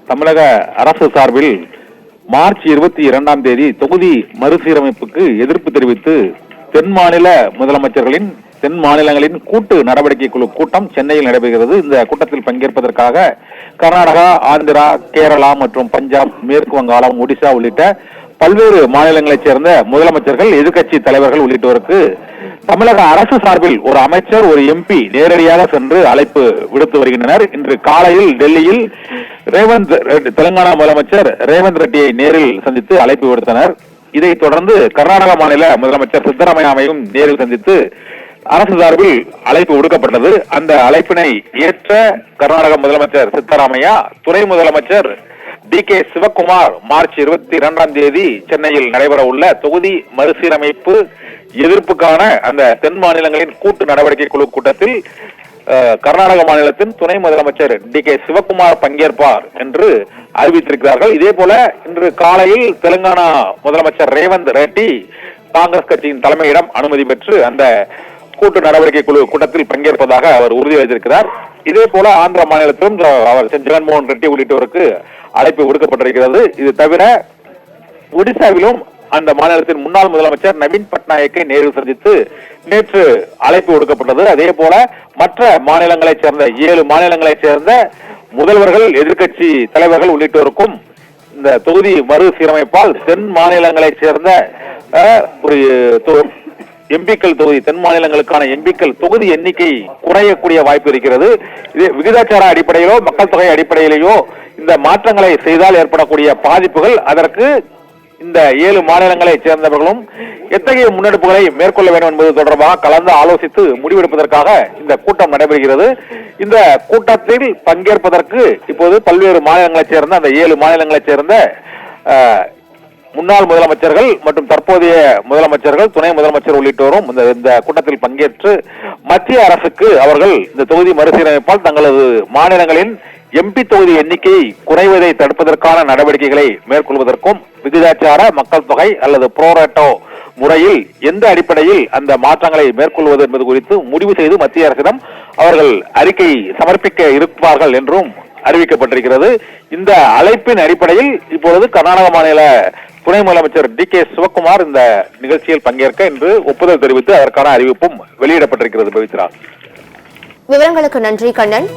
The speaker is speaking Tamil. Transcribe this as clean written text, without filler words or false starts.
தமிழக அரசு சார்பில் மார்ச் 22ஆம் தேதி தொகுதி மறுசீரமைப்புக்கு எதிர்ப்பு தெரிவித்து தென் மாநிலங்களின் கூட்டு நடவடிக்கை குழு கூட்டம் சென்னையில் நடைபெறுகிறது. இந்த கூட்டத்தில் பங்கேற்பதற்காக கர்நாடகா, ஆந்திரா, கேரளா மற்றும் பஞ்சாப், மேற்கு வங்காளம், ஒடிசா உள்ளிட்ட பல்வேறு மாநிலங்களைச் சேர்ந்த முதலமைச்சர்கள், எதிர்க்கட்சி தலைவர்கள் உள்ளிட்டோருக்கு தமிழக அரசு சார்பில் ஒரு அமைச்சர், ஒரு எம்பி நேரடியாக சென்று அழைப்பு விடுத்து வருகின்றனர். இன்று காலையில் டெல்லியில் தெலுங்கானா முதலமைச்சர் ரேவந்த் ரெட்டியை நேரில் சந்தித்து அழைப்பு விடுத்தனர். இதைத் தொடர்ந்து கர்நாடக மாநில முதலமைச்சர் சித்தராமையாவையும் நேரில் சந்தித்து அரசு சார்பில் அழைப்பு விடுக்கப்பட்டது. அந்த அழைப்பினை ஏற்ற கர்நாடக முதலமைச்சர் சித்தராமையா, துணை முதலமைச்சர் டி.கே. சிவக்குமார் மார்ச் 22ஆம் தேதி சென்னையில் நடைபெற உள்ள தொகுதி மறுசீரமைப்பு எதிர்ப்புக்கான அந்த தென் மாநிலங்களின் கூட்டு நடவடிக்கை குழு கூட்டத்தில் கர்நாடக மாநிலத்தின் துணை முதலமைச்சர் டி.கே. சிவக்குமார் பங்கேற்பார் என்று அறிவித்திருக்கிறார்கள். இதே போல இன்று காலையில் தெலுங்கானா முதலமைச்சர் ரேவந்த் ரெட்டி காங்கிரஸ் கட்சியின் தலைமையிடம் அனுமதி பெற்று அந்த கூட்டு நடவடிக்கை குழு கூட்டத்தில் பங்கேற்பதாக அவர் உறுதியளித்திருக்கிறார். இதே போல ஆந்திர மாநிலத்திலும் அவர் ஜெகன்மோகன் ரெட்டி உள்ளிட்டோருக்கு அழைப்பு விடுக்கப்பட்டிருக்கிறது. இது தவிர ஒடிசாவிலும் அந்த மாநிலத்தின் முன்னாள் முதலமைச்சர் நவீன் பட்நாயக்கை நேரில் சந்தித்து நேற்று அழைப்பு விடுக்கப்பட்டது. அதே போல மற்ற மாநிலங்களைச் சேர்ந்த 7 மாநிலங்களைச் சேர்ந்த முதல்வர்கள், எதிர்க்கட்சி தலைவர்கள் உள்ளிட்டோருக்கும் இந்த தொகுதி மறுசீரமைப்பால் தென் மாநிலங்களைச் சேர்ந்த ஒரு எம்பிக்கள் தொகுதி, தென் மாநிலங்களுக்கான எம்பிக்கள் தொகுதி எண்ணிக்கை குறையக்கூடிய வாய்ப்பு இருக்கிறது. இது விகிதாச்சார அடிப்படையிலோ மக்கள் தொகை அடிப்படையிலேயோ இந்த மாற்றங்களை செய்தால் ஏற்படக்கூடிய பாதிப்புகள், அதற்கு இந்த 7 மாநிலங்களைச் சேர்ந்தவர்களும் எத்தகைய முன்னெடுப்புகளை மேற்கொள்ள வேண்டும் என்பது தொடர்பாக கலந்து ஆலோசித்து முடிவெடுப்பதற்காக இந்த கூட்டம் நடைபெறுகிறது. இந்த கூட்டத்தில் பங்கேற்பதற்கு இப்போது பல்வேறு மாநிலங்களைச் சேர்ந்த அந்த 7 மாநிலங்களைச் சேர்ந்த முன்னாள் முதலமைச்சர்கள் மற்றும் தற்போதைய முதலமைச்சர்கள், துணை முதலமைச்சர் உள்ளிட்டோரும் இந்த கூட்டத்தில் பங்கேற்று மத்திய அரசுக்கு அவர்கள் இந்த தொகுதி மறுசீரமைப்பால் தங்களது மாநிலங்களின் எம்பி தொகுதி எண்ணிக்கை குறைவதை தடுப்பதற்கான நடவடிக்கைகளை மேற்கொள்வதற்கும், விகிதாச்சார மக்கள் தொகை அல்லது புரோரேட்டோ முறையில் எந்த அடிப்படையில் அந்த மாற்றங்களை மேற்கொள்வது என்பது குறித்து முடிவு செய்து மத்திய அரசிடம் அவர்கள் அறிக்கை சமர்ப்பிக்க இருப்பார்கள் என்றும் அறிவிக்கப்பட்டிருக்கிறது. இந்த அழைப்பின் அடிப்படையில் இப்பொழுது கர்நாடக மாநில துணை முதலமைச்சர் டி.கே. சிவக்குமார் இந்த நிகழ்ச்சியில் பங்கேற்க இன்று ஒப்புதல் தெரிவித்து அதற்கான அறிவிப்பும் வெளியிடப்பட்டிருக்கிறது. பவித்ரா, விவரங்களுக்கு நன்றி கண்ணன்.